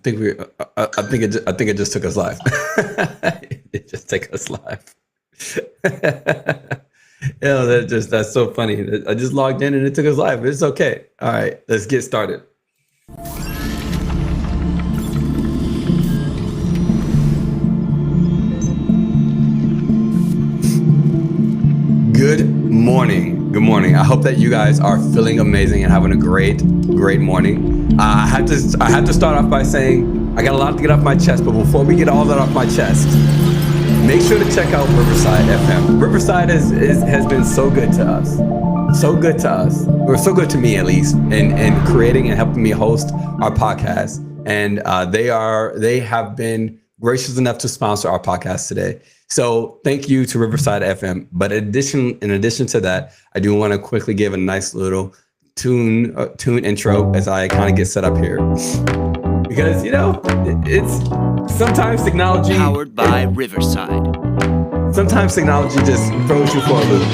think I think it just took us live. It just took us live. That's so funny. I just logged in and it took us live. It's okay. All right, let's get started. Good morning. Good morning. I hope that you guys are feeling amazing and having a great morning. I had to start off by saying I got a lot to get off my chest, but before we get all that off my chest, make sure to check out Riverside FM. Riverside has been so good to us. So good to us. Or so good to me, at least, in creating and helping me host our podcast. And they have been gracious enough to sponsor our podcast today. So thank you to Riverside FM. But in addition to that, I do want to quickly give a nice little tune intro as I kind of get set up here. Because, it's sometimes technology... Powered by Riverside. Sometimes technology just throws you for a loop.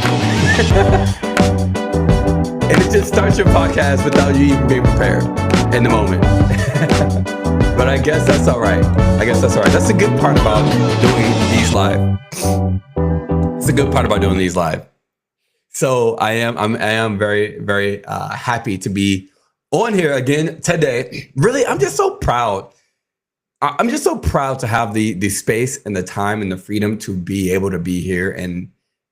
And it just starts your podcast without you even being prepared in the moment. But I guess that's all right. That's a good part about doing these live. It's a good part about doing these live. So I am very, very happy to be on here again today. Really, I'm just so proud. I'm just so proud to have the space and the time and the freedom to be able to be here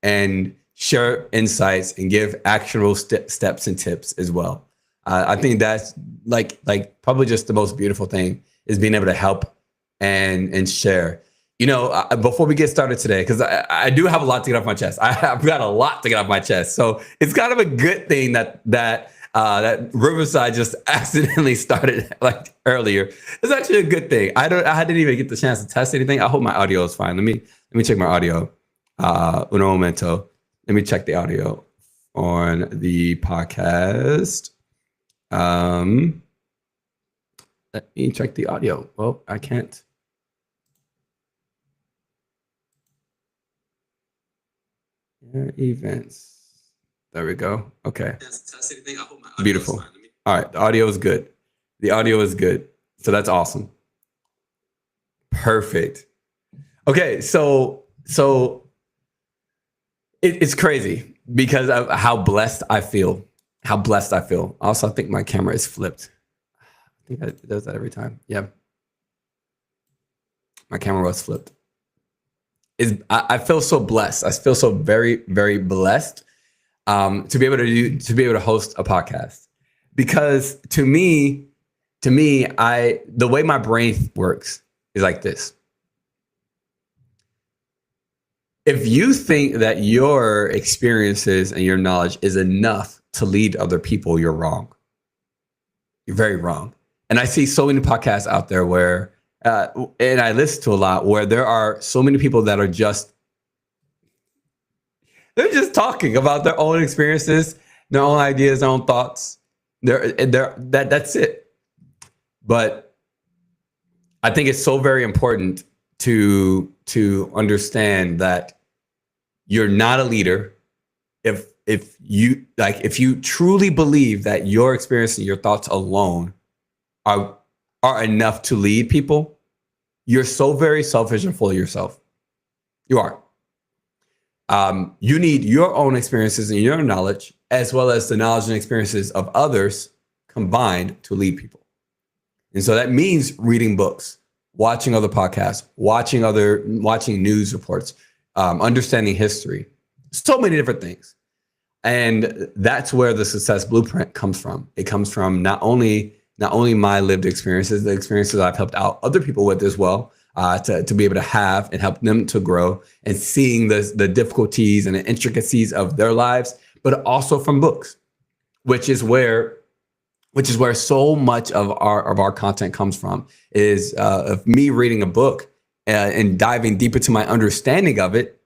and share insights and give actionable steps and tips as well. I think that's like probably just the most beautiful thing is being able to help and share. Before we get started today, because I do have a lot to get off my chest. I've got a lot to get off my chest. So it's kind of a good thing that Riverside just accidentally started like earlier. It's actually a good thing. I didn't even get the chance to test anything. I hope my audio is fine. Let me check my audio. Un momento. Let me check the audio on the podcast. Let me check the audio. Well, I can't. Events. There we go. Okay. Beautiful. All right. The audio is good. So that's awesome. Perfect. Okay. So it's crazy because of how blessed I feel. Also, I think my camera is flipped. I think it does that every time. Yeah. My camera was flipped. I feel so blessed. I feel so very, very blessed to be able to host a podcast, because to me, the way my brain works is like this. If you think that your experiences and your knowledge is enough to lead other people, you're wrong. You're very wrong. And I see so many podcasts out there where, and I listen to a lot, where there are so many people that are they're just talking about their own experiences, their own ideas, their own thoughts. That's it. But I think it's so very important to understand that you're not a leader if you truly believe that your experience and your thoughts alone are enough to lead people. You're so very selfish and full of yourself. You are. You need your own experiences and your knowledge, as well as the knowledge and experiences of others combined to lead people. And so that means reading books, watching other podcasts, watching news reports, understanding history, so many different things. And that's where the success blueprint comes from. It comes from not only my lived experiences, the experiences I've helped out other people with as well, to be able to have and help them to grow, and seeing the difficulties and the intricacies of their lives, but also from books, which is where so much of our content comes from, is of me reading a book and diving deep into my understanding of it,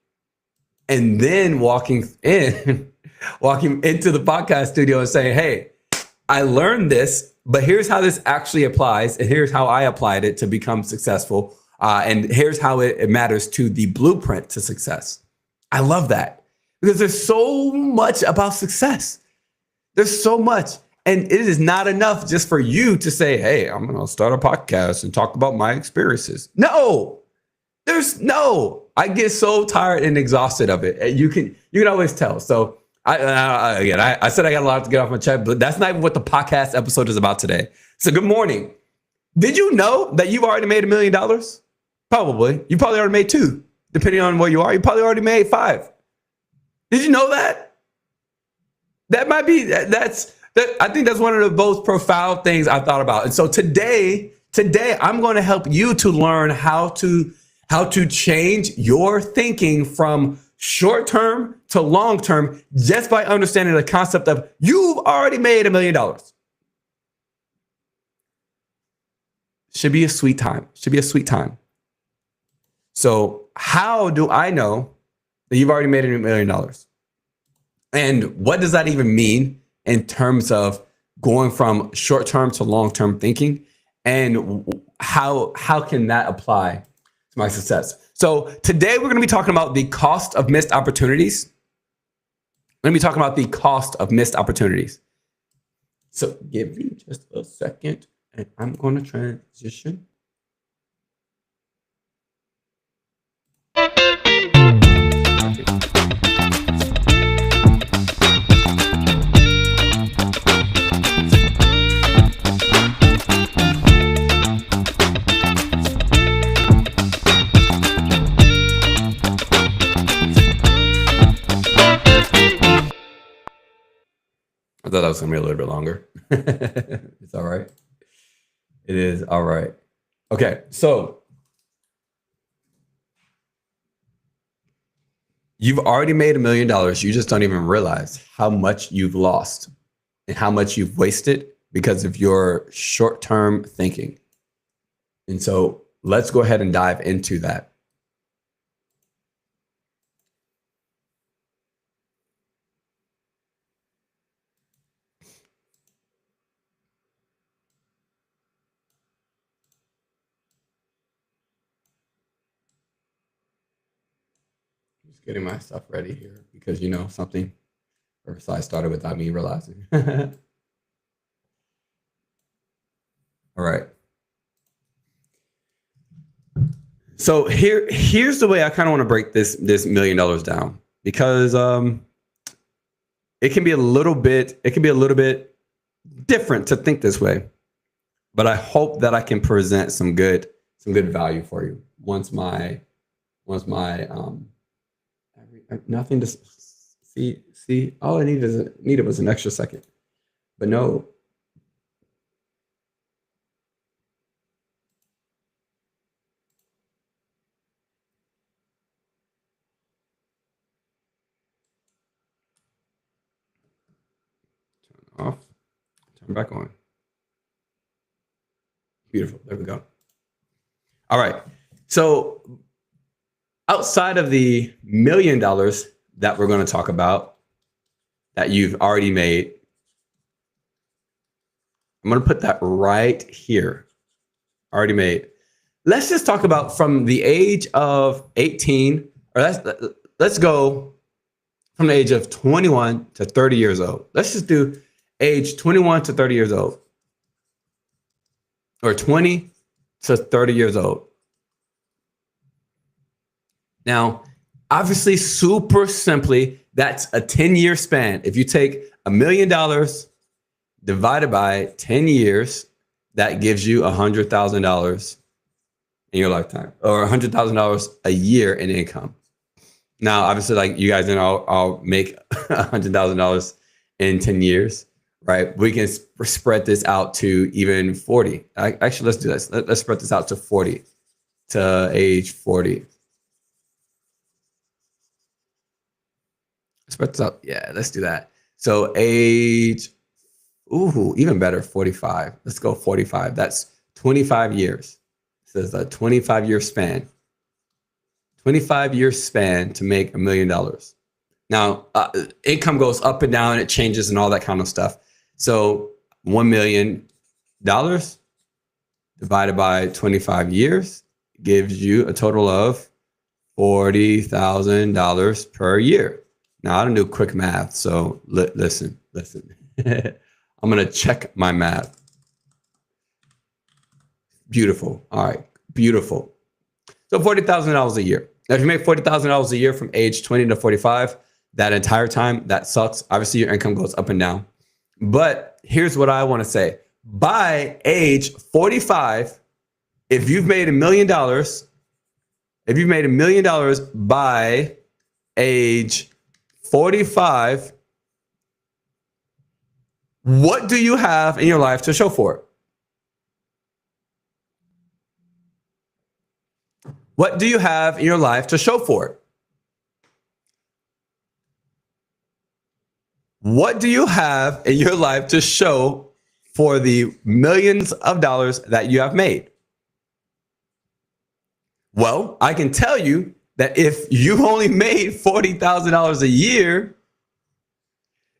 and then walking into the podcast studio and saying, hey, I learned this, but here's how this actually applies, and here's how I applied it to become successful, and here's how it matters to the blueprint to success. I love that, because there's so much about success. There's so much. And it is not enough just for you to say, hey, I'm going to start a podcast and talk about my experiences. No, I get so tired and exhausted of it. You can always tell. So I said I got a lot to get off my chest, but that's not even what the podcast episode is about today. So good morning. Did you know that you've already made $1 million? Probably. You probably already made 2, depending on where you are. You probably already made 5. Did you know that? That might be, I think that's one of the most profound things I thought about. And so today I'm going to help you to learn how to change your thinking from short-term to long-term just by understanding the concept of you've already made $1 million. Should be a sweet time. So how do I know that you've already made $1 million? And what does that even mean in terms of going from short-term to long-term thinking? And how can that apply to my success? So today we're going to be talking about the cost of missed opportunities. We're going to be talking about the cost of missed opportunities. So give me just a second and I'm going to transition. I thought that was going to be a little bit longer. It's all right. It is all right. Okay, so you've already made $1 million. You just don't even realize how much you've lost and how much you've wasted because of your short-term thinking. And so let's go ahead and dive into that. Just getting my stuff ready here because something Riverside started without me realizing. All right. So here's the way I kind of want to break this $1 million down because it can be a little bit different to think this way, but I hope that I can present some good value for you once my nothing to see. All I needed was an extra second, but no. Turn off, turn back on. Beautiful. There we go. All right. So outside of the $1 million that we're going to talk about that you've already made, I'm going to put that right here. Already made. Let's just talk about from the age of 18, or let's go from the age of 21 to 30 years old. Let's just do age 21 to 30 years old, or 20 to 30 years old. Now, obviously, super simply, that's a 10-year span. If you take $1 million divided by 10 years, that gives you $100,000 in your lifetime, or $100,000 a year in income. Now, obviously, like you guys know, I'll make $100,000 in 10 years, right? We can spread this out to even 40. Actually, let's do this. Let's spread this out to 40, to age 40. Spread this out. Yeah, let's do that. So age, even better, 45. Let's go 45. That's 25 years. This is a 25-year span. 25-year span to make $1 million. Now, income goes up and down, it changes and all that kind of stuff. So $1 million divided by 25 years gives you a total of $40,000 per year. Now, I don't do quick math, so listen. I'm going to check my math. Beautiful. All right. Beautiful. So $40,000 a year. Now, if you make $40,000 a year from age 20 to 45, that entire time, that sucks. Obviously, your income goes up and down. But here's what I want to say. By age 45, if you've made $1 million, by age 45, what do you have in your life to show for it? What do you have in your life to show for it? What do you have in your life to show for the millions of dollars that you have made? Well, I can tell you that if you only made $40,000 a year,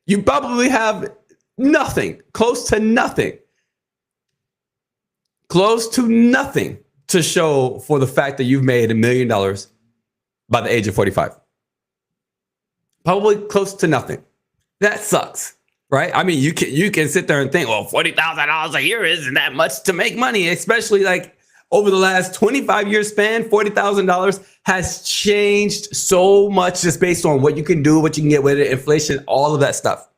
you probably have nothing, close to nothing to show for the fact that you've made $1 million by the age of 45. Probably close to nothing. That sucks, right? I mean, you can sit there and think, well, $40,000 a year isn't that much to make money, especially like over the last 25 year span. $40,000 has changed so much just based on what you can do, what you can get with it, inflation, all of that stuff.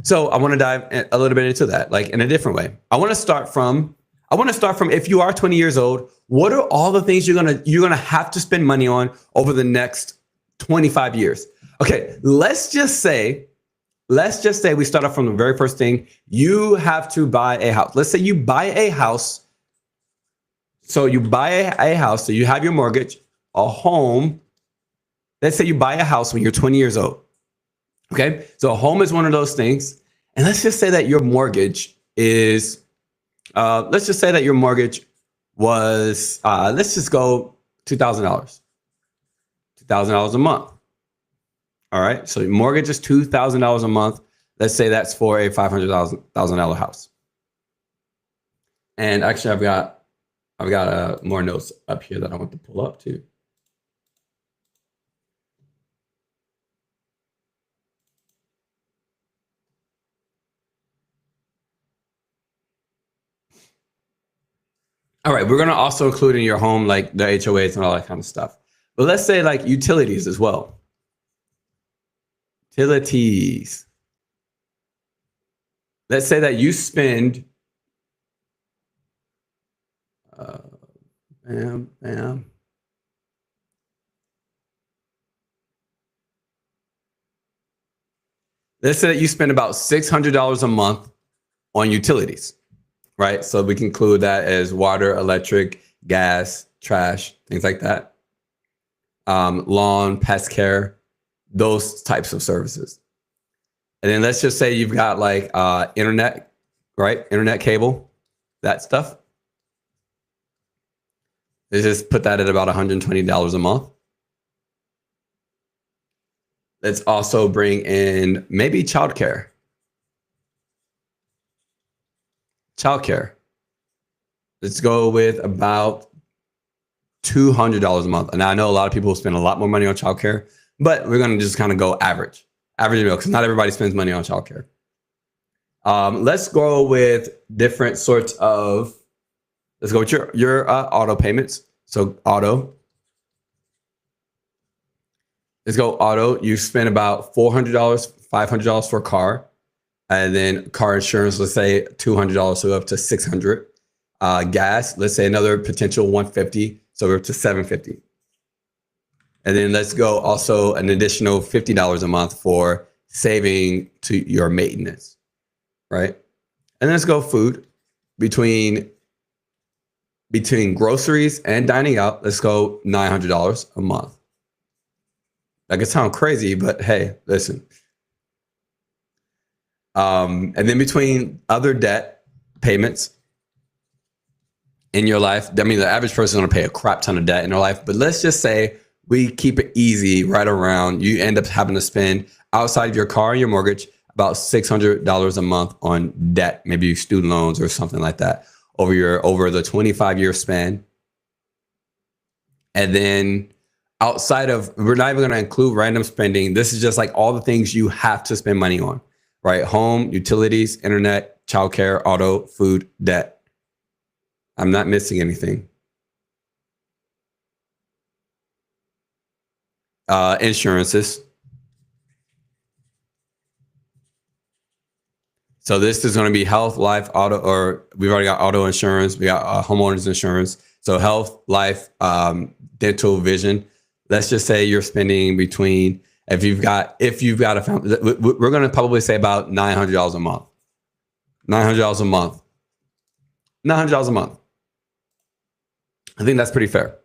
So I want to dive a little bit into that, like in a different way. I want to start from if you are 20 years old, what are all the things you're gonna have to spend money on over the next 25 years? Okay, let's just say we start off from the very first thing. You have to buy a house. Let's say you buy a house. So you buy a house, so you have your mortgage, a home. Let's say you buy a house when you're 20 years old. Okay, so a home is one of those things. And let's just say that your mortgage is, was, let's just go $2,000. $2,000 a month. All right, so your mortgage is $2,000 a month. Let's say that's for a $500,000 house. And actually, I've got more notes up here that I want to pull up too. All right, we're gonna also include in your home like the HOAs and all that kind of stuff. But let's say like utilities as well. Utilities. Let's say that you spend let's say that you spend about $600 a month on utilities, right? So we can include that as water, electric, gas, trash, things like that. Lawn, pest care, those types of services. And then let's just say you've got like internet, right? Internet cable, that stuff. Let's just put that at about $120 a month. Let's also bring in maybe childcare. Childcare. Let's go with about $200 a month. And I know a lot of people spend a lot more money on childcare, but we're going to just kind of go average because not everybody spends money on childcare. Let's go with different sorts of, let's go with your auto payments. So auto. Let's go auto. You spend about $400, $500 for a car. And then car insurance, let's say $200, so up to $600. Gas, let's say another potential $150, so we're up to $750. And then let's go also an additional $50 a month for saving to your maintenance, right? And then let's go food. Between groceries and dining out, let's go $900 a month. That could sound crazy, but hey, listen. And then between other debt payments in your life, I mean, the average person is going to pay a crap ton of debt in their life, but let's just say we keep it easy right around. You end up having to spend outside of your car and your mortgage about $600 a month on debt, maybe student loans or something like that over the 25-year span. And then outside of, we're not even going to include random spending. This is just like all the things you have to spend money on. right? Home, utilities, internet, childcare, auto, food, debt. I'm not missing anything. Insurances. So this is going to be health, life, auto, or we've already got auto insurance. We got homeowners insurance. So health, life, dental, vision. Let's just say you're spending between, if you've got a family, we're going to probably say about $900 a month. $900 a month. $900 a month. I think that's pretty fair.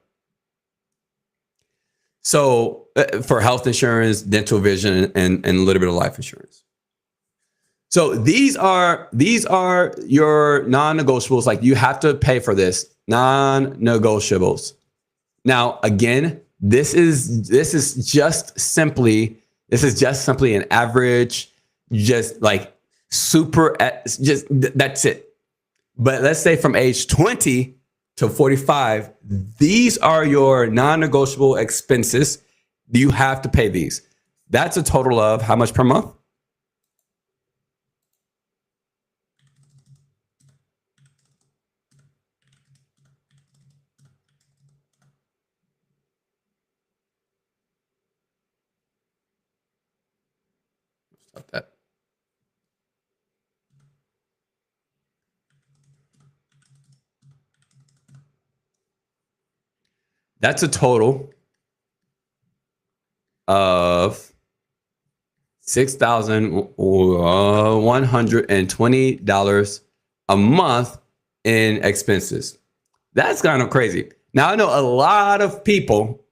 So for health insurance, dental, vision, and a little bit of life insurance. So these are your non-negotiables. Like, you have to pay for this. Non-negotiables. Now, again, this is just simply an average, just like super, just that's it. But let's say from age 20 to 45, these are your non-negotiable expenses. You have to pay these. That's a total of how much per month? Stop that. That's a total of $6,120 a month in expenses. That's kind of crazy. Now, I know a lot of people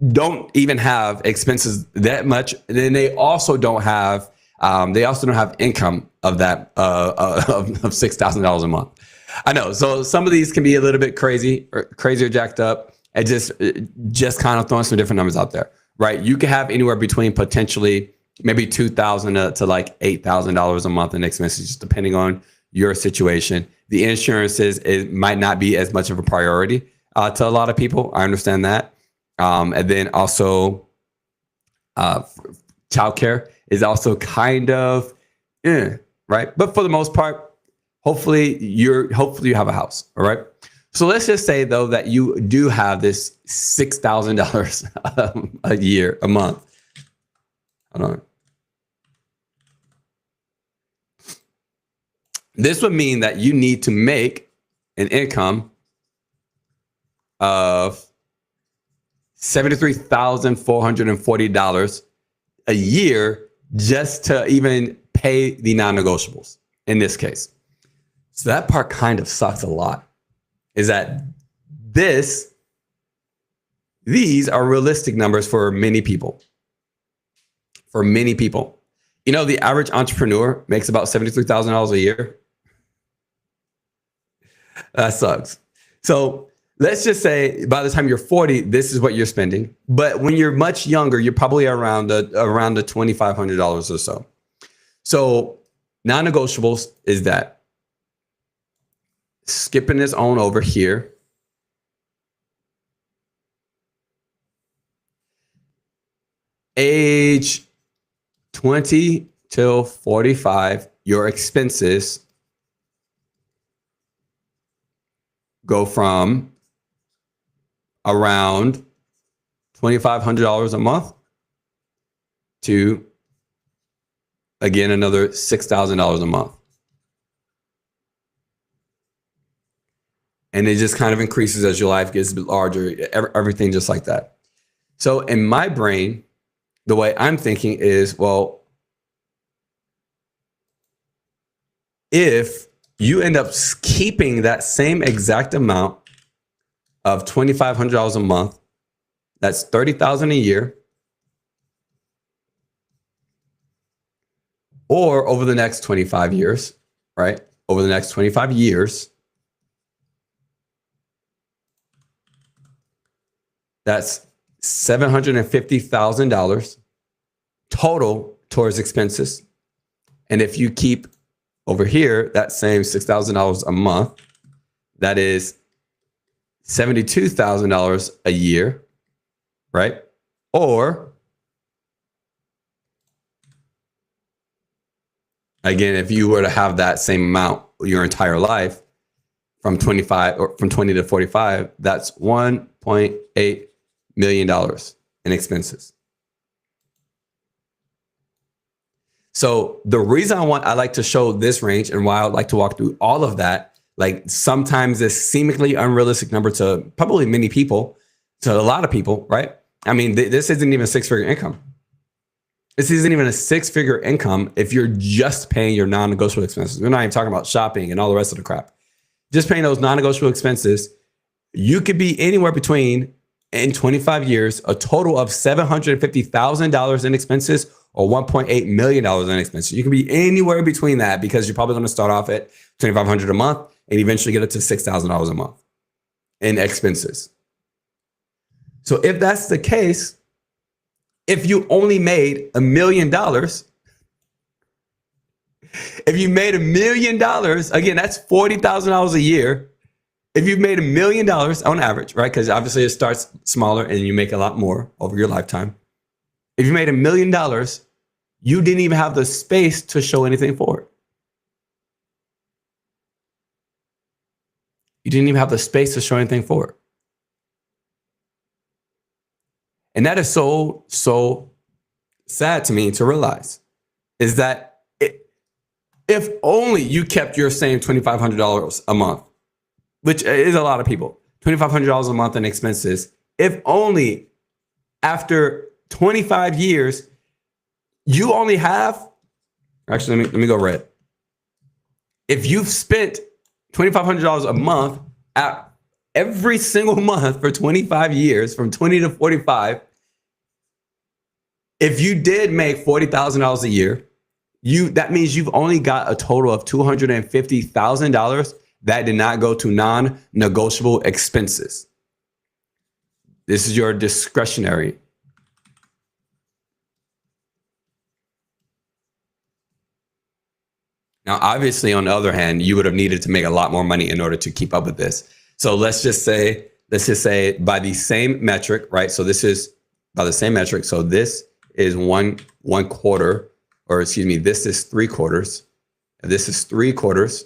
don't even have expenses that much. Then they also don't have income of that of $6,000 a month. I know. So some of these can be a little bit crazy or jacked up. And just kind of throwing some different numbers out there, right? You can have anywhere between potentially maybe $2,000 to like $8,000 a month in expenses, just depending on your situation. The insurances, it might not be as much of a priority to a lot of people. I understand that. And then also childcare is also kind of, right? But for the most part, hopefully you have a house. All right. So let's just say, though, that you do have this $6,000 a month. Hold on. This would mean that you need to make an income of $73,440 a year just to even pay the non-negotiables in this case. So that part kind of sucks a lot. Is that these are realistic numbers for many people. For many people. You know, the average entrepreneur makes about $73,000 a year. That sucks. So let's just say by the time you're 40, this is what you're spending. But when you're much younger, you're probably around the $2,500 or so. So non-negotiables is that. Skipping this on over here. Age 20 till 45, your expenses go from around $2,500 a month to, again, another $6,000 a month. And it just kind of increases as your life gets a bit larger, everything just like that. So in my brain, the way I'm thinking is, well, if you end up keeping that same exact amount of $2,500 a month, that's $30,000 a year, or over the next 25 years, right? Over the next 25 years, that's $750,000 total towards expenses. And if you keep over here that same $6,000 a month, that is $72,000 a year, right? Or Again, if you were to have that same amount your entire life from 25 or from 20 to 45, that's $1.8 million in expenses. So the reason I like to show this range and why I would like to walk through all of that, like sometimes this seemingly unrealistic number to probably many people, to a lot of people, right? I mean, this isn't even six-figure income. This isn't even a six-figure income if you're just paying your non-negotiable expenses. We're not even talking about shopping and all the rest of the crap. Just paying those non-negotiable expenses, you could be anywhere between, in 25 years, a total of $750,000 in expenses or $1.8 million in expenses. You can be anywhere between that because you're probably going to start off at $2,500 a month and eventually get it to $6,000 a month in expenses. So if that's the case, if you only made $1 million, if you made $1 million, again, that's $40,000 a year. If you've made $1 million on average, right? Because obviously it starts smaller and you make a lot more over your lifetime. If you made $1 million, you didn't even have the space to show anything for it. You didn't even have the space to show anything for it. And that is so, so sad to me to realize is that if only you kept your same $2,500 a month, which is a lot of people, $2,500 a month in expenses, if only after 25 years, you only have, actually, let me go red. If you've spent $2,500 a month at every single month for 25 years, from 20 to 45, if you did make $40,000 a year, that means you've only got a total of $250,000 that did not go to non-negotiable expenses. This is your discretionary. Now, obviously, on the other hand, you would have needed to make a lot more money in order to keep up with this. So let's just say by the same metric, right? So this is by the same metric. So this is one quarter, or excuse me, this is 3/4. This is 3/4.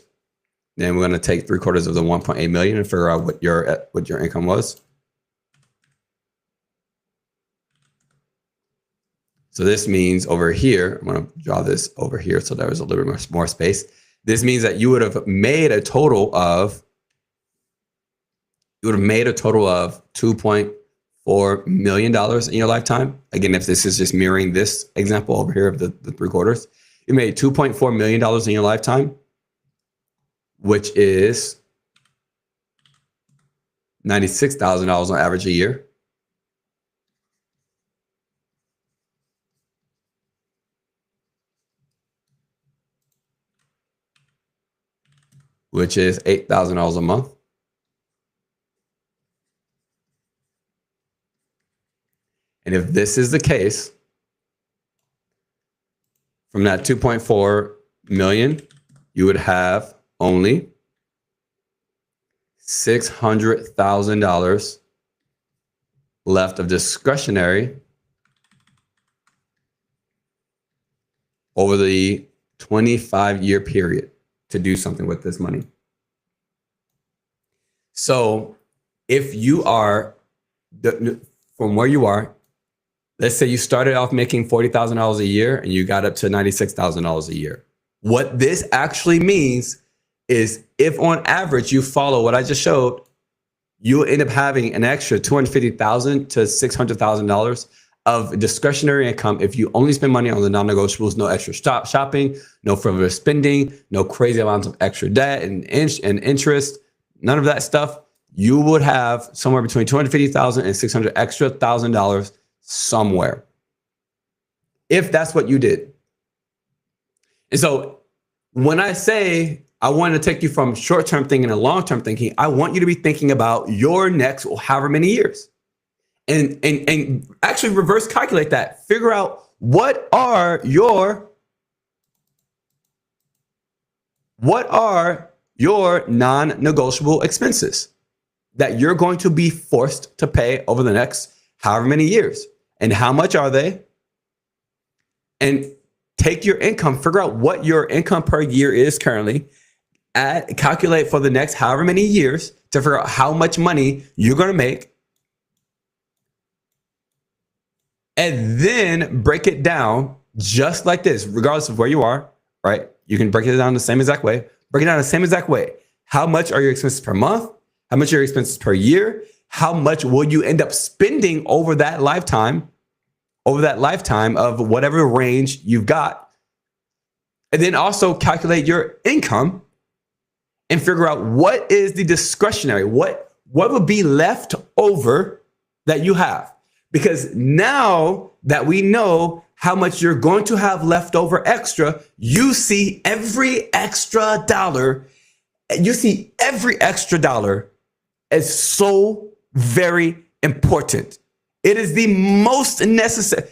Then we're going to take 3/4 of the 1.8 million and figure out what your income was. So this means over here, I'm going to draw this over here so there was a little bit more space. This means that you would have made a total of $2.4 million in your lifetime. Again, if this is just mirroring this example over here of the 3/4, you made $2.4 million in your lifetime, which is $96,000 on average a year. Which is $8,000 a month. And if this is the case, from that 2.4 million, you would have only $600,000 left of discretionary over the 25-year period to do something with this money. So if you are, from where you are, let's say you started off making $40,000 a year and you got up to $96,000 a year. What this actually means is if on average you follow what I just showed, you'll end up having an extra $250,000 to $600,000 of discretionary income if you only spend money on the non-negotiables, no extra shopping, no frivolous spending, no crazy amounts of extra debt and interest, none of that stuff. You would have somewhere between $250,000 and $600,000 extra somewhere, if that's what you did. And so when I say I want to take you from short-term thinking to long-term thinking, I want you to be thinking about your next however many years. And actually reverse calculate that. Figure out what are your non-negotiable expenses that you're going to be forced to pay over the next however many years, and how much are they? And take your income, figure out what your income per year is currently, calculate for the next however many years to figure out how much money you're going to make, and then break it down just like this, regardless of where you are, right? You can break it down the same exact way. Break it down the same exact way. How much are your expenses per month? How much are your expenses per year? How much will you end up spending over that lifetime of whatever range you've got? And then also calculate your income and figure out what is the discretionary, what would be left over that you have. Because now that we know how much you're going to have left over extra, you see every extra dollar as so very important. It is the most necessary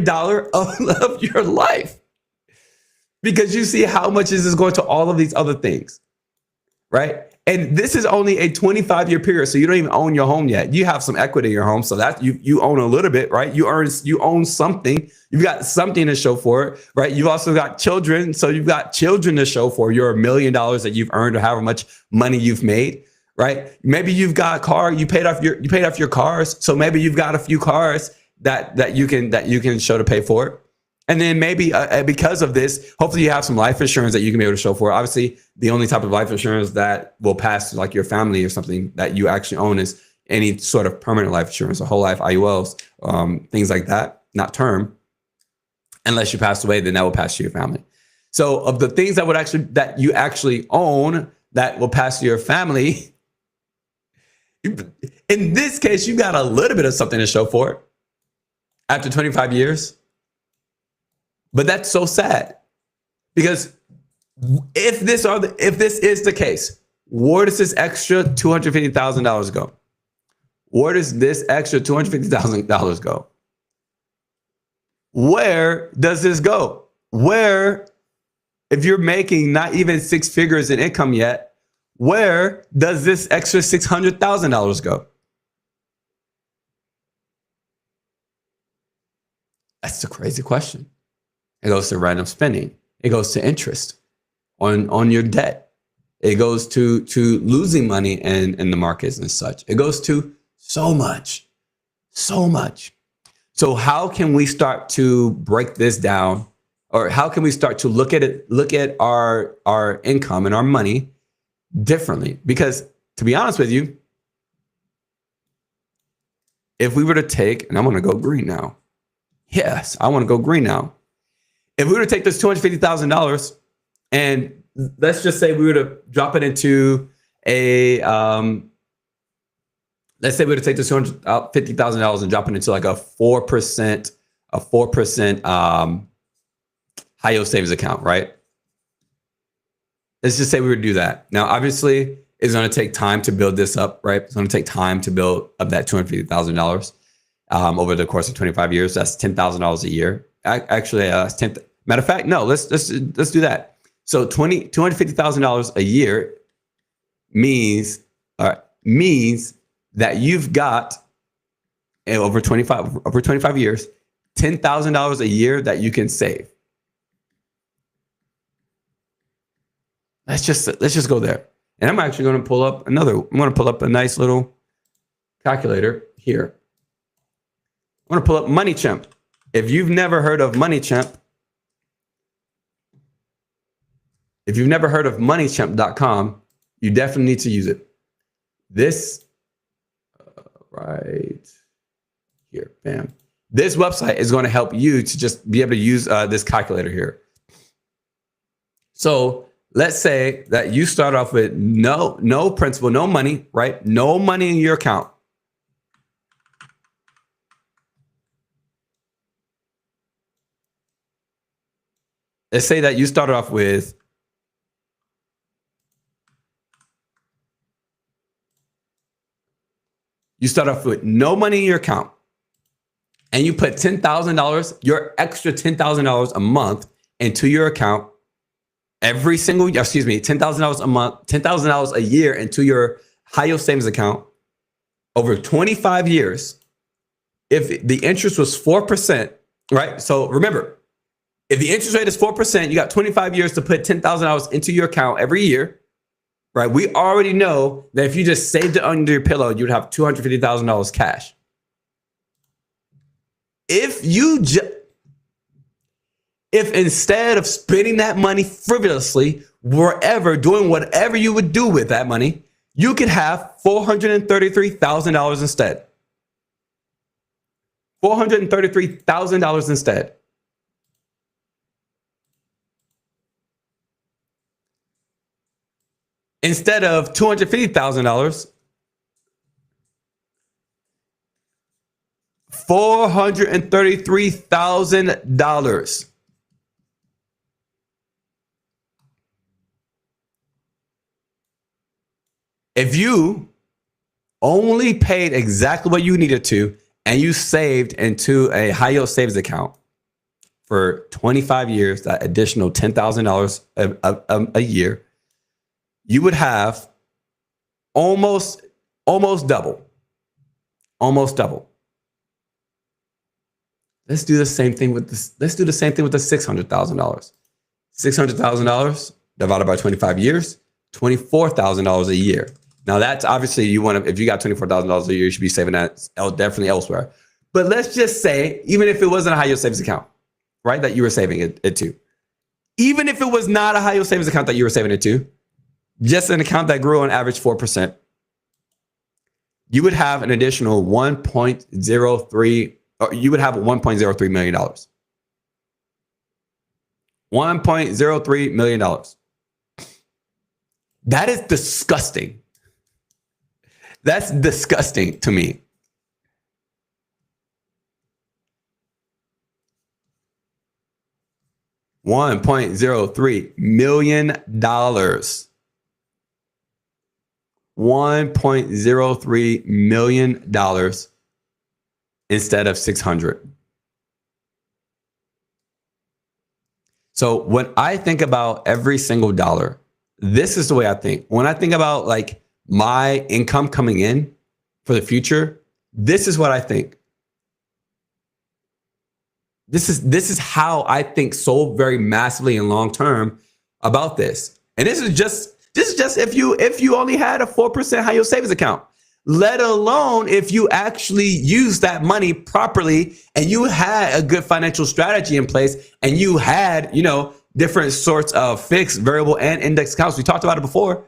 dollar of your life, because you see how much this is going to all of these other things, right? And this is only a 25-year period, so you don't even own your home yet. You have some equity in your home, so that you own a little bit, right? You own something. You've got something to show for it, right? You've also got children, so you've got children to show for your $1 million that you've earned or however much money you've made, right? Maybe you've got a car, you paid off your cars, so maybe you've got a few cars that you can show to pay for it. And then maybe because of this, hopefully you have some life insurance that you can be able to show for. Obviously, the only type of life insurance that will pass to like your family or something that you actually own is any sort of permanent life insurance, a whole life IULs, things like that, not term. Unless you pass away, then that will pass to your family. So of the things that you actually own that will pass to your family, in this case, you got a little bit of something to show for it after 25 years. But that's so sad, because if this is the case, where does this extra $250,000 go? Where does this extra $250,000 go? Where does this go? Where, if you're making not even six figures in income yet, where does this extra $600,000 go? That's a crazy question. It goes to random spending. It goes to interest on your debt. It goes to losing money in the markets and such. It goes to so much. So how can we start to break this down, or how can we start to look at our income and our money differently? Because to be honest with you, if we were to take, and I'm going to go green now. Yes, I want to go green now. If we were to take this $250,000 and let's just say we were to drop it into let's say we were to take this $250,000 and drop it into like a 4% high yield savings account, right? Let's just say we would do that. Now, obviously, it's going to take time to build this up, right? It's going to take time to build up that $250,000 over the course of 25 years. That's $10,000 a year. Actually, matter of fact, no, let's do that. So $250,000 a year means that you've got over 25 years, $10,000 a year that you can save. Let's just go there. And I'm actually going to pull up a nice little calculator here. I'm going to pull up MoneyChimp. If you've never heard of MoneyChimp, MoneyChimp.com, you definitely need to use it. This right here, bam. This website is going to help you to just be able to use this calculator here. So let's say that you start off with no principal, no money, right? No money in your account. Let's say that you started off with no money in your account, and you put $10,000, your extra $10,000 a month into your account every single year, $10,000 a month, $10,000 a year into your high yield savings account over 25 years. If the interest was 4%, right? So remember, If the interest rate is 4%, you got 25 years to put $10,000 into your account every year, right? We already know that if you just saved it under your pillow, you'd have $250,000 cash. If instead of spending that money frivolously, wherever, doing whatever you would do with that money, you could have $433,000 instead. $433,000 instead. Instead of $250,000, $433,000. If you only paid exactly what you needed to and you saved into a high yield savings account for 25 years, that additional $10,000 a year, you would have almost double. Almost double. Let's do the same thing with this. Let's do the same thing with the $600,000. $600,000 divided by 25 years, $24,000 a year. Now that's obviously you want to, if you got $24,000 a year, you should be saving that definitely elsewhere. But let's just say, even if it wasn't a high yield savings account, right, that you were saving it to, even if it was not a high yield savings account that you were saving it to, just an account that grew on average 4%, you would have an additional $1.03 million. $1.03 million. That is disgusting. That's disgusting to me. $1.03 million. $1.03 million instead of 600. So when I think about every single dollar, this is the way I think. When I think about like my income coming in for the future, this is what I think. This is how I think so very massively and long term about this. And this is just if you only had a 4% high yield savings account, let alone if you actually use that money properly and you had a good financial strategy in place and you had, different sorts of fixed, variable, and index accounts. We talked about it before,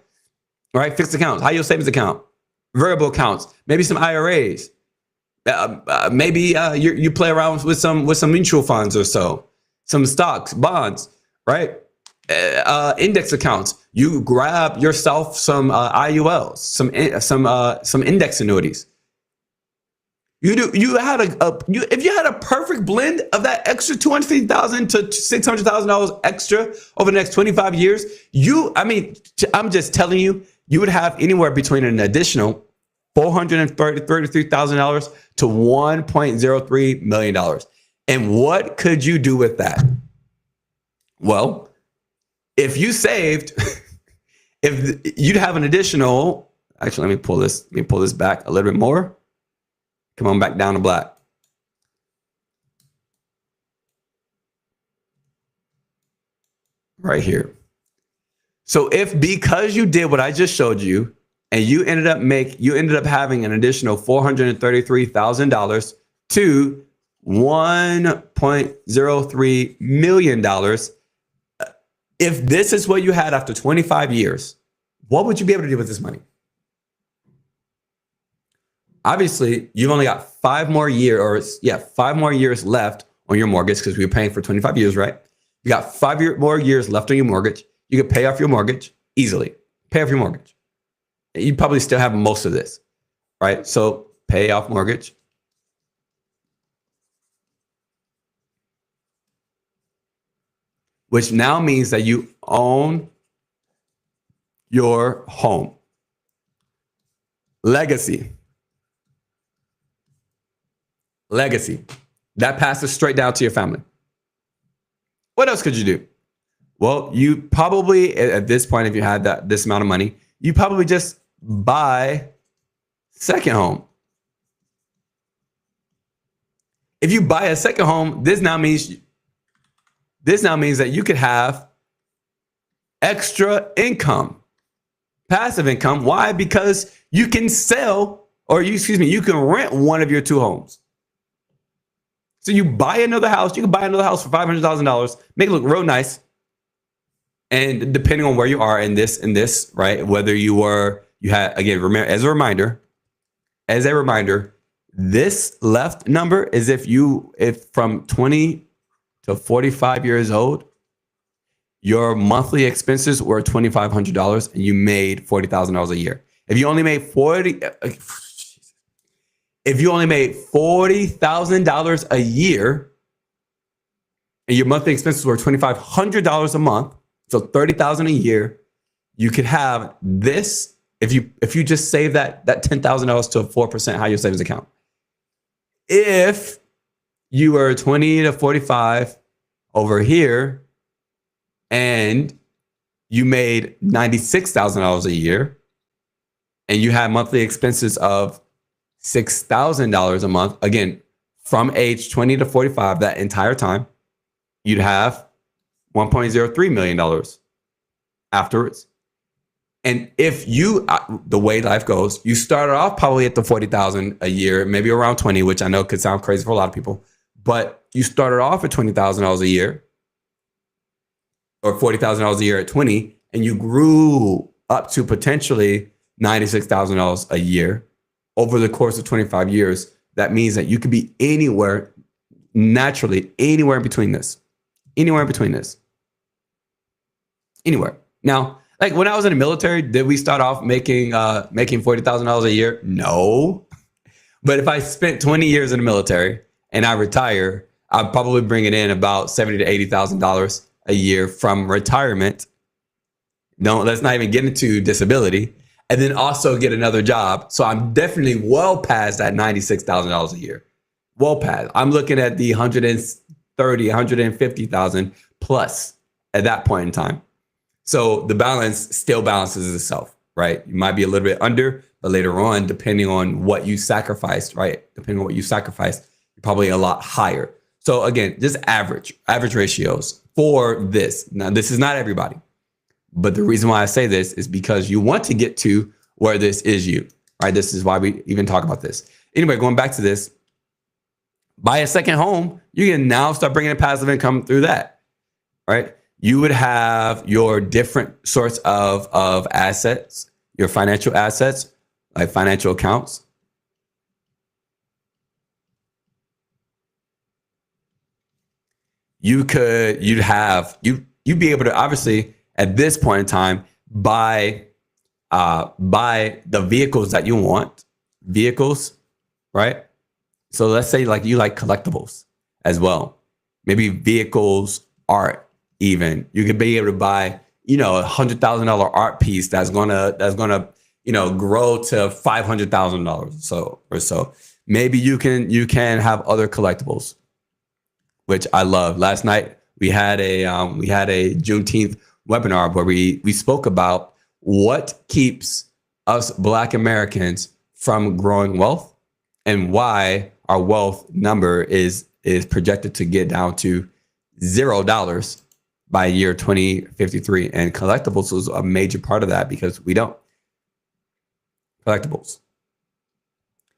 right? Fixed accounts, high yield savings account, variable accounts, maybe some IRAs. Maybe you play around with some mutual funds or so, some stocks, bonds, right? Index accounts. You grab yourself some IULs, some index annuities. If you had a perfect blend of that extra $250,000 to $600,000 extra over the next 25 years, I'm just telling you, you would have anywhere between an additional $433,000 to $1.03 million. And what could you do with that? Well, if you saved, if you'd have an additional, actually, let me pull this back a little bit more. Come on back down to black. Right here. So if, because you did what I just showed you, and you ended up having an additional $433,000 to $1.03 million. If this is what you had after 25 years, what would you be able to do with this money? Obviously, you've only got 5 more years left on your mortgage because we were paying for 25 years, right? You got 5 more years left on your mortgage. You could pay off your mortgage easily. Pay off your mortgage. You probably still have most of this, right? So pay off mortgage. Which now means that you own your home. Legacy. That passes straight down to your family. What else could you do? Well, you probably, at this point, if you had this amount of money, you probably just buy second home. If you buy a second home, this now means This now means that you could have extra income, passive income. Why? Because you can sell, or you can rent one of your two homes. So you buy another house. You can buy another house for $500,000, make it look real nice. And depending on where you are in this, right? Whether you had, again, remember, as a reminder, this left number is if from 20 to 45 years old, your monthly expenses were $2,500 and you made $40,000 a year. If you only made $40,000 a year and your monthly expenses were $2,500 a month, so $30,000 a year, you could have this if you just save that $10,000 to a 4% high yield savings account. If you were 20 to 45 over here and you made $96,000 a year and you had monthly expenses of $6,000 a month, again, from age 20 to 45, that entire time, you'd have $1.03 million afterwards. And if the way life goes, you started off probably at the 40,000 a year, maybe around 20, which I know could sound crazy for a lot of people, but you started off at $20,000 a year or $40,000 a year at 20, and you grew up to potentially $96,000 a year over the course of 25 years. That means that you could be anywhere in between this. Anywhere. Now, like when I was in the military, did we start off making $40,000 a year? No. But if I spent 20 years in the military and I retire, I'd probably bring it in about $70,000 to $80,000 a year from retirement. No, let's not even get into disability, and then also get another job. So I'm definitely well past that $96,000 a year. Well past. I'm looking at the 130, 150,000 plus at that point in time. So the balance still balances itself, right? You might be a little bit under, but later on, depending on what you sacrificed, right? Depending on what you sacrificed, you're probably a lot higher. So again, just average ratios for this. Now, this is not everybody, but the reason why I say this is because you want to get to where this is you, right? This is why we even talk about this. Anyway, going back to this, buy a second home, you can now start bringing in passive income through that, right? You would have your different sorts of assets, your financial assets, like financial accounts. You'd be able to, obviously at this point in time, buy the vehicles that you want, right? So let's say like you like collectibles as well. Maybe vehicles, art. Even you could be able to buy, $100,000 art piece that's gonna grow to $500,000 or so. Maybe you can have other collectibles, which I love. Last night we had a Juneteenth webinar where we spoke about what keeps us Black Americans from growing wealth and why our wealth number is projected to get down to $0 by year 2053. And collectibles was a major part of that because we don't. Collectibles.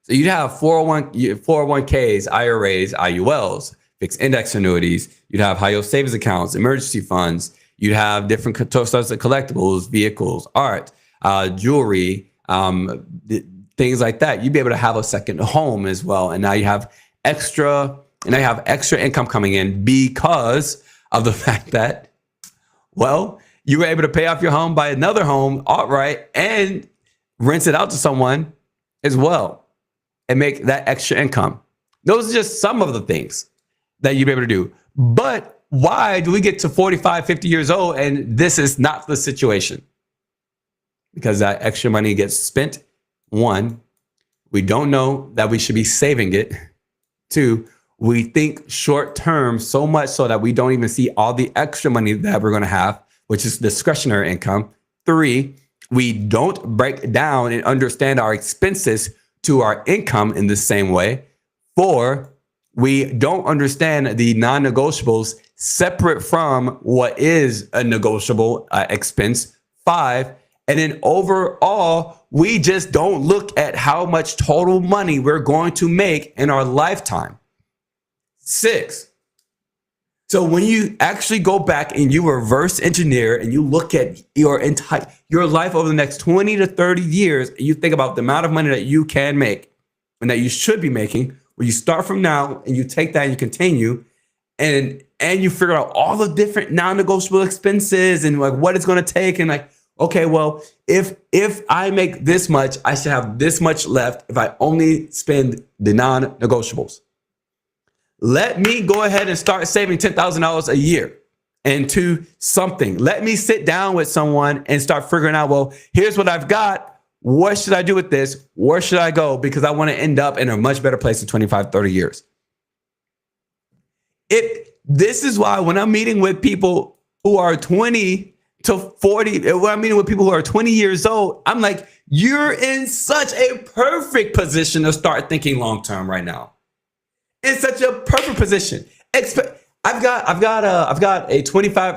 So you'd have 401ks, IRAs, IULs, fixed index annuities. You'd have high yield savings accounts, emergency funds. You'd have different sorts of collectibles, vehicles, art, jewelry, things like that. You'd be able to have a second home as well. And now you have extra income coming in because of the fact that, well, you were able to pay off your home, buy another home outright, and rent it out to someone as well and make that extra income. Those are just some of the things that you'd be able to do. But why do we get to 45, 50 years old and this is not the situation? Because that extra money gets spent. One, we don't know that we should be saving it. Two, we think short term so much so that we don't even see all the extra money that we're going to have, which is discretionary income. Three, we don't break down and understand our expenses to our income in the same way. Four, we don't understand the non-negotiables separate from what is a negotiable expense. 5. And then overall, we just don't look at how much total money we're going to make in our lifetime. 6. So when you actually go back and you reverse engineer and you look at your life over the next 20 to 30 years, and you think about the amount of money that you can make and that you should be making, where you start from now and you take that and you continue, and you figure out all the different non-negotiable expenses and like what it's going to take, and like, okay, well, if I make this much, I should have this much left if I only spend the non-negotiables. Let me go ahead and start saving $10,000 a year into something. Let me sit down with someone and start figuring out, well, here's what I've got. What should I do with this? Where should I go? Because I want to end up in a much better place in 25, 30 years. This is why when I'm meeting with people who are 20 to 40, when I'm meeting with people who are 20 years old, I'm like, you're in such a perfect position to start thinking long-term right now. In such a perfect position. I've got 25 to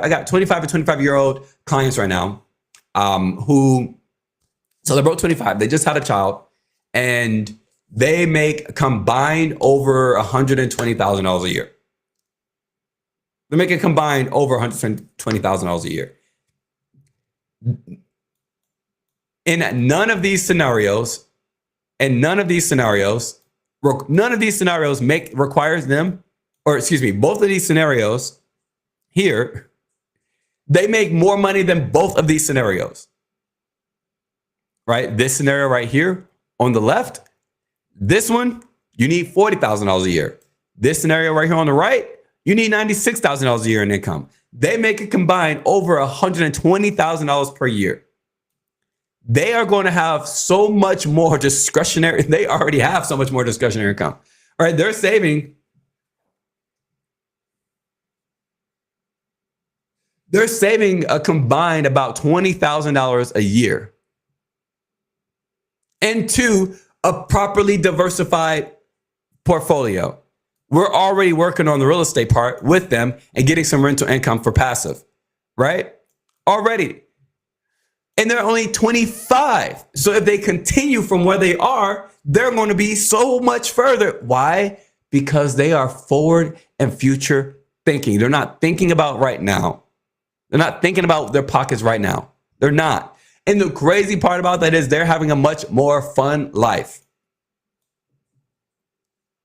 25-year-old clients right now, so they're both 25. They just had a child, and they make combined over $120,000 a year. They're making combined over $120,000 a year. In none of these scenarios, requires them, or excuse me, both of these scenarios here, they make more money than both of these scenarios, right? This scenario right here on the left, this one, you need $40,000 a year. This scenario right here on the right, you need $96,000 a year in income. They make it combined over $120,000 per year. They are going to have so much more discretionary. They already have so much more discretionary income. All right, they're saving a combined about $20,000 a year into a properly diversified portfolio. We're already working on the real estate part with them and getting some rental income for passive, right? Already. And they're only 25. So if they continue from where they are, they're going to be so much further. Why? Because they are forward and future thinking. They're not thinking about right now. They're not thinking about their pockets right now. They're not. And the crazy part about that is they're having a much more fun life.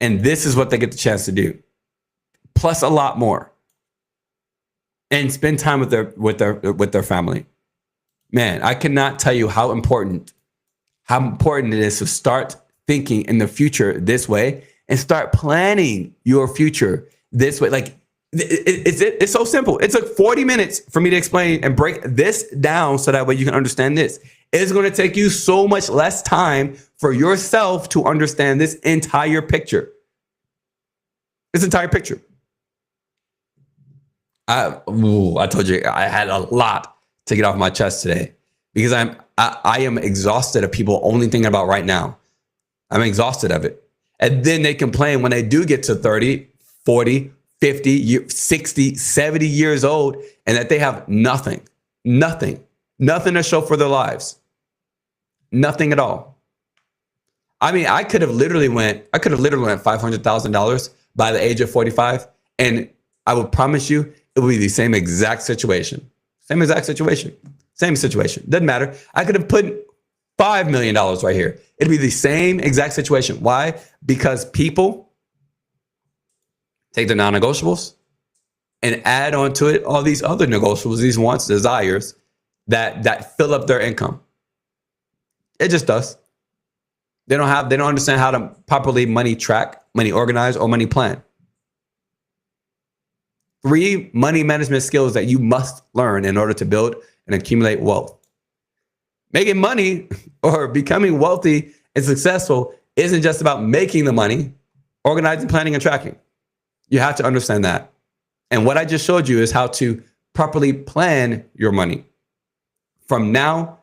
And this is what they get the chance to do. Plus a lot more. And spend time with their family. Man, I cannot tell you how important it is to start thinking in the future this way and start planning your future this way. Like, it's so simple. It took 40 minutes for me to explain and break this down so that way you can understand this. It's going to take you so much less time for yourself to understand this entire picture. This entire picture. I told you I had a lot to get off my chest today because I am exhausted of people only thinking about right now. I'm exhausted of it. And then they complain when they do get to 30, 40, 50, 60, 70 years old and that they have nothing to show for their lives. Nothing at all. I mean, I could have literally went $500,000 by the age of 45. And I will promise you, it will be the same exact situation. Same situation. Doesn't matter. I could have put $5 million right here. It'd be the same exact situation. Why? Because people take the non-negotiables and add on to it all these other negotiables, these wants, desires that fill up their income. It just does. They don't understand how to properly money track, money organize, or money plan. 3 money management skills that you must learn in order to build and accumulate wealth. Making money or becoming wealthy and successful isn't just about making the money, organizing, planning, and tracking. You have to understand that. And what I just showed you is how to properly plan your money from now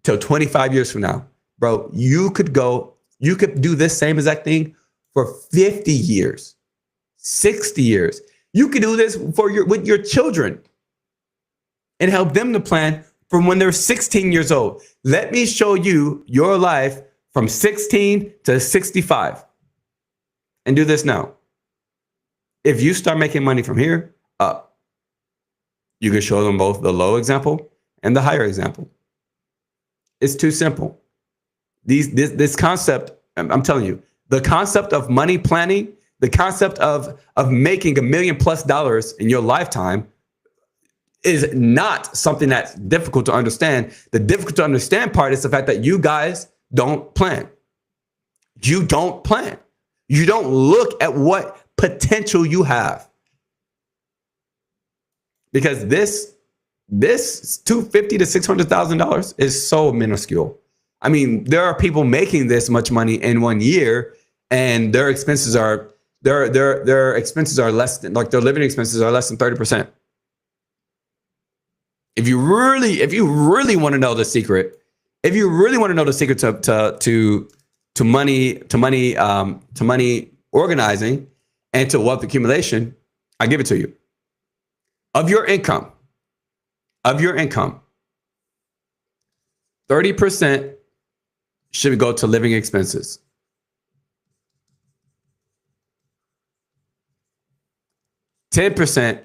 till 25 years from now. Bro, you could do this same exact thing for 50 years, 60 years. You could do this with your children and help them to plan from when they're 16 years old. Let me show you your life from 16 to 65 and do this now. If you start making money from here up, you can show them both the low example and the higher example. It's too simple. This concept, I'm telling you, the concept of money planning, the concept of making $1 million+ in your lifetime is not something that's difficult to understand. The difficult to understand part is the fact that you guys don't plan. You don't plan. You don't look at what potential you have. Because this $250,000 to $600,000 is so minuscule. I mean, there are people making this much money in 1 year, and their expenses are their expenses are less than, like, their living expenses are less than 30%. If you really want to know the secret, to money organizing and to wealth accumulation, I give it to you. Of your income, 30% should go to living expenses. 10%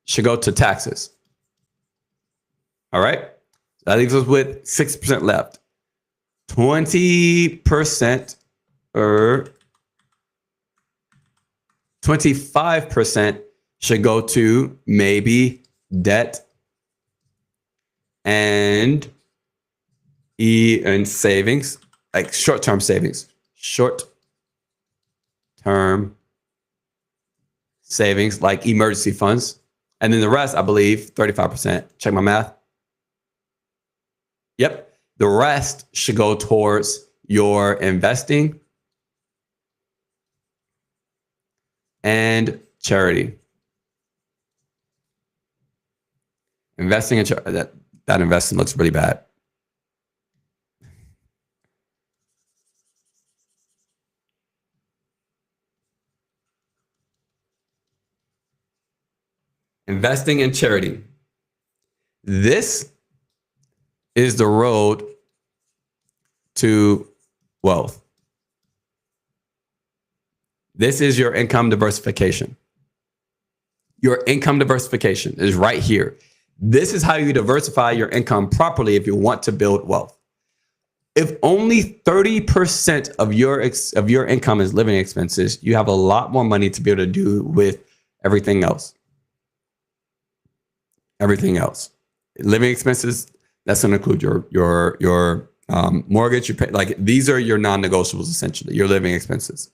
should go to taxes. All right. That leaves us with 6% left. 20% or 25% should go to maybe debt and savings, like short-term savings. Short-term savings, like emergency funds. And then the rest, I believe, 35%. Check my math. Yep. The rest should go towards your investing and charity. Investing and that investing looks really bad. Investing in charity. This is the road to wealth. This is your income diversification. Your income diversification is right here. This is how you diversify your income properly if you want to build wealth. If only 30% of your income is living expenses, you have a lot more money to be able to do with everything else. Everything else. Living expenses, that's going to include your mortgage. You pay, like, these are your non-negotiables, essentially, your living expenses.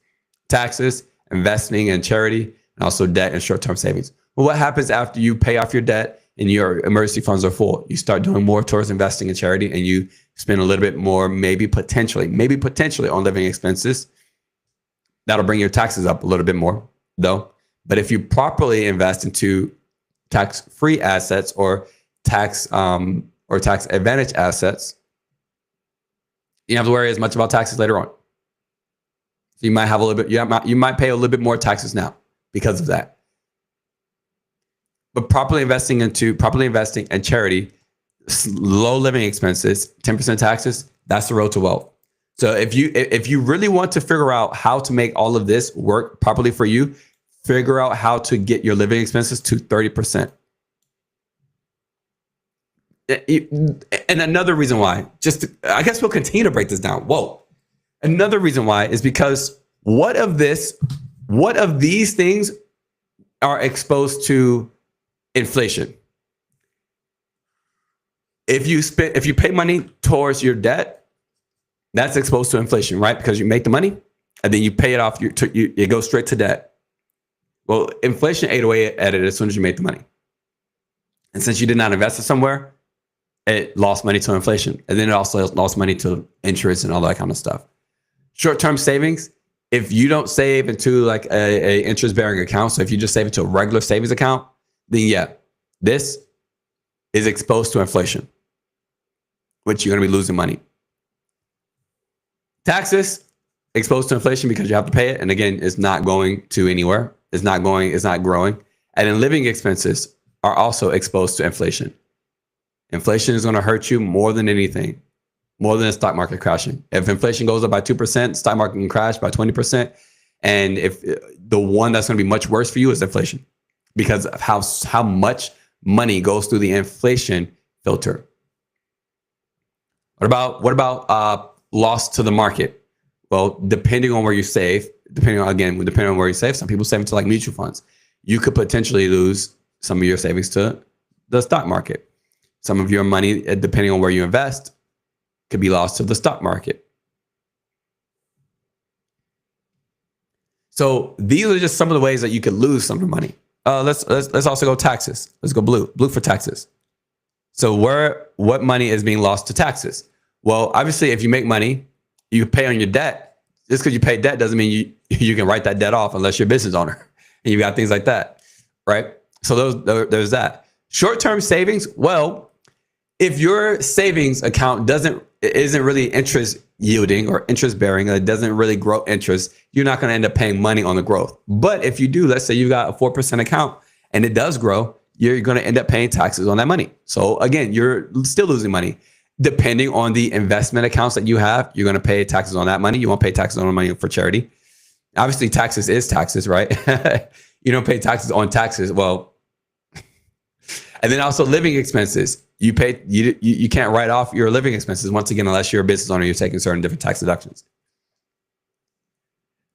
Taxes, investing and charity, and also debt and short-term savings. Well, what happens after you pay off your debt and your emergency funds are full? You start doing more towards investing in charity, and you spend a little bit more, maybe potentially on living expenses. That'll bring your taxes up a little bit more, though. But if you properly invest into tax-free assets or tax advantage assets, you don't have to worry as much about taxes later on. So you might have a little bit, you might pay a little bit more taxes now because of that. But properly investing in charity, low living expenses, 10% taxes, that's the road to wealth. So if you really want to figure out how to make all of this work properly for you, figure out how to get your living expenses to 30%. And another reason why, I guess we'll continue to break this down. Another reason why is because what of these things are exposed to inflation? If you pay money towards your debt, that's exposed to inflation, right? Because you make the money and then you pay it off. It goes straight to debt. Well, inflation ate away at it as soon as you made the money. And since you did not invest it somewhere, it lost money to inflation. And then it also lost money to interest and all that kind of stuff. Short-term savings, if you don't save into like a interest-bearing account, so if you just save it to a regular savings account, then yeah, this is exposed to inflation, which you're going to be losing money. Taxes, exposed to inflation because you have to pay it. And again, it's not going to anywhere. It's not growing. And then living expenses are also exposed to inflation. Inflation is going to hurt you more than anything, more than the stock market crashing. If inflation goes up by 2%, stock market can crash by 20%. And if the one that's going to be much worse for you is inflation, because of how much money goes through the inflation filter. What about loss to the market? Well, depending on where you save, depending on where you save, some people save into like mutual funds. You could potentially lose some of your savings to the stock market. Some of your money, depending on where you invest, could be lost to the stock market. So these are just some of the ways that you could lose some of the money. Let's also go taxes. Let's go blue for taxes. So what money is being lost to taxes? Well, obviously, if you make money, you pay on your debt. Just because you pay debt doesn't mean you can write that debt off unless you're a business owner and you got things like that, right? So there's that. Short-term savings. Well, if your savings account isn't really interest yielding or interest bearing, it doesn't really grow interest, you're not going to end up paying money on the growth. But if you do, let's say you've got a 4% account and it does grow, you're going to end up paying taxes on that money. So again, you're still losing money. Depending on the investment accounts that you have, you're going to pay taxes on that money. You won't pay taxes on the money for charity. Obviously, taxes is taxes, right? You don't pay taxes on taxes. Well, and then also living expenses. You can't write off your living expenses once again, unless you're a business owner, you're taking certain different tax deductions.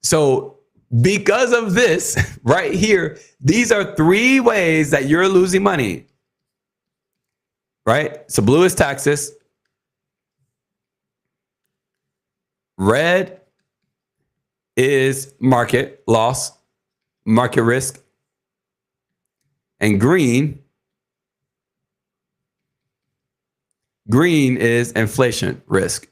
So because of this right here, these are 3 ways that you're losing money, right? So blue is taxes. Red is market loss, market risk. And green is inflation risk.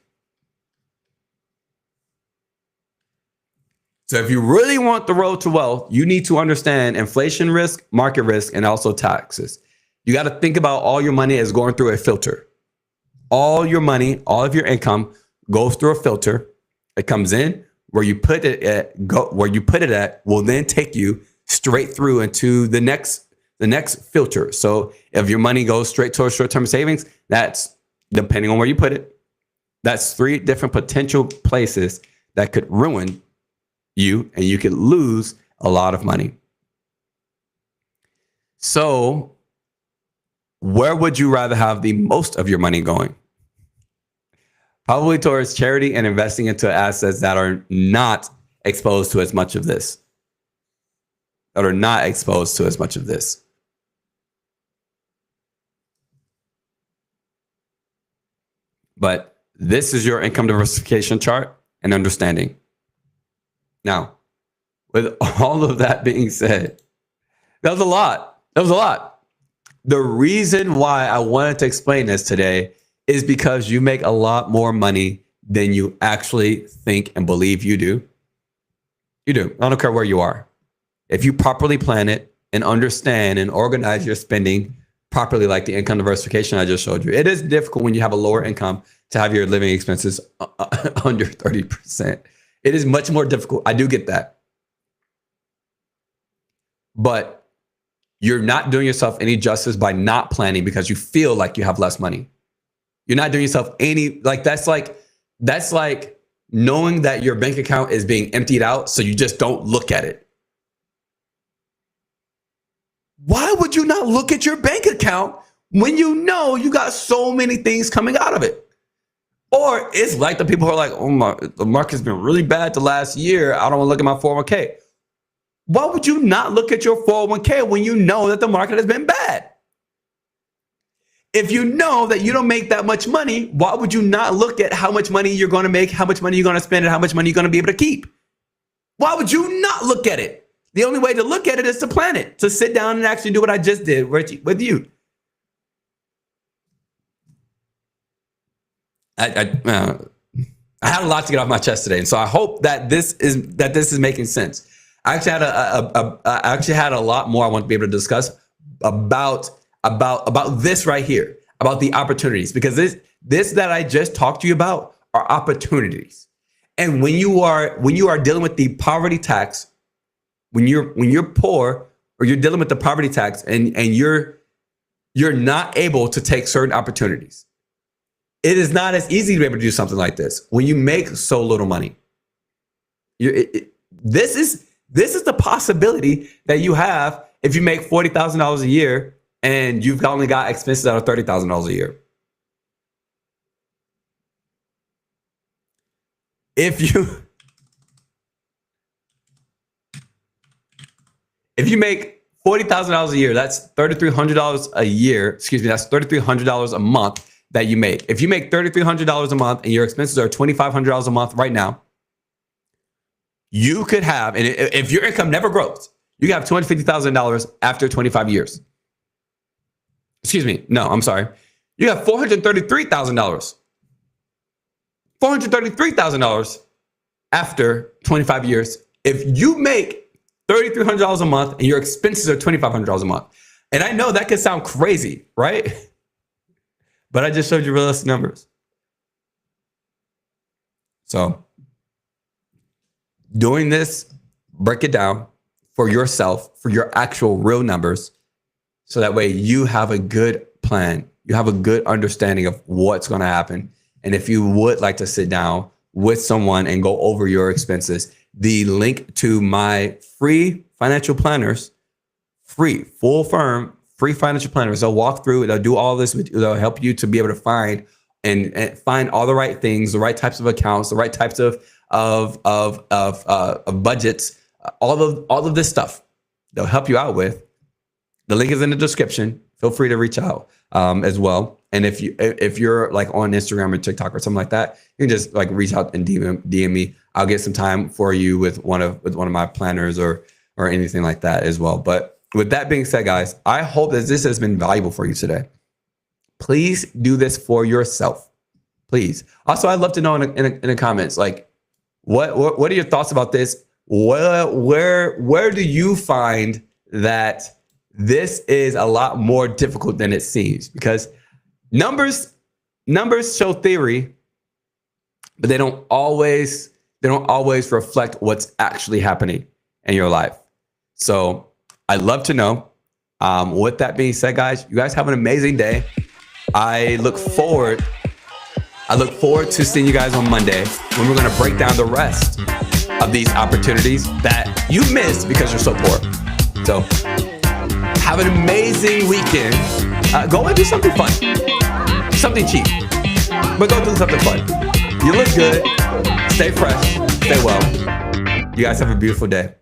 So if you really want the road to wealth, you need to understand inflation risk, market risk, and also taxes. You got to think about all your money as going through a filter. All your money, all of your income goes through a filter. It comes in where you put it at will then take you straight through into the next filter. So if your money goes straight towards short-term savings, that's depending on where you put it. That's 3 different potential places that could ruin you, and you could lose a lot of money. So where would you rather have the most of your money going? Probably towards charity and investing into assets that are not exposed to as much of this. But this is your income diversification chart and understanding. Now, with all of that being said, that was a lot. The reason why I wanted to explain this today is because you make a lot more money than you actually think and believe you do. You do. I don't care where you are. If you properly plan it and understand and organize your spending properly, like the income diversification I just showed you. It is difficult when you have a lower income to have your living expenses under 30%. It is much more difficult. I do get that. But you're not doing yourself any justice by not planning because you feel like you have less money. You're not doing yourself any, that's like knowing that your bank account is being emptied out, so you just don't look at it. Why would you not look at your bank account when you know you got so many things coming out of it? Or it's like the people who are like, the market's been really bad the last year. I don't want to look at my 401k. Why would you not look at your 401k when you know that the market has been bad? If you know that you don't make that much money, why would you not look at how much money you're going to make, how much money you're going to spend, and how much money you're going to be able to keep? Why would you not look at it? The only way to look at it is to plan it, to sit down and actually do what I just did with you. I had a lot to get off my chest today, and so I hope that this is making sense. I actually had a lot more I want to be able to discuss about this right here, about the opportunities, because this that I just talked to you about are opportunities. And when you are dealing with the poverty tax, when you're poor, or you're dealing with the poverty tax and you're not able to take certain opportunities. It is not as easy to be able to do something like this when you make so little money. This is the possibility that you have if you make $40,000 a year and you've only got expenses that are $30,000 a year. If you make $40,000 a year, that's $3,300 a year. Excuse me, that's $3,300 a month that you make. If you make $3,300 a month and your expenses are $2,500 a month right now, you could have, and if your income never grows, you can have $250,000 after 25 years. Excuse me, no, I'm sorry. You have $433,000. $433,000 after 25 years. If you make $3,300 a month and your expenses are $2,500 a month. And I know that could sound crazy, right? But I just showed you realistic numbers. So doing this, break it down for yourself, for your actual real numbers. So that way you have a good plan. You have a good understanding of what's going to happen. And if you would like to sit down with someone and go over your expenses, the link to my free financial planners, full firm, free financial planners, they'll walk through, they'll do all this with you, they'll help you to be able to find and find all the right things, the right types of accounts, the right types of budgets, all of this stuff. They'll help you out with. The link is in the description. Feel free to reach out as well. And if you're like on Instagram or TikTok or something like that, you can just like reach out and DM me. I'll get some time for you with one of my planners or anything like that as well. But with that being said, guys, I hope that this has been valuable for you today. Please do this for yourself. Please. Also, I'd love to know in the comments, like, what are your thoughts about this? Where do you find that this is a lot more difficult than it seems? Because numbers show theory, but they don't always reflect what's actually happening in your life. So I'd love to know. With that being said, guys, you guys have an amazing day. I look forward to seeing you guys on Monday when we're going to break down the rest of these opportunities that you missed because you're so poor. So have an amazing weekend. Go and do something fun, something cheap, but go do something fun. You look good. Stay fresh. Stay well. You guys have a beautiful day.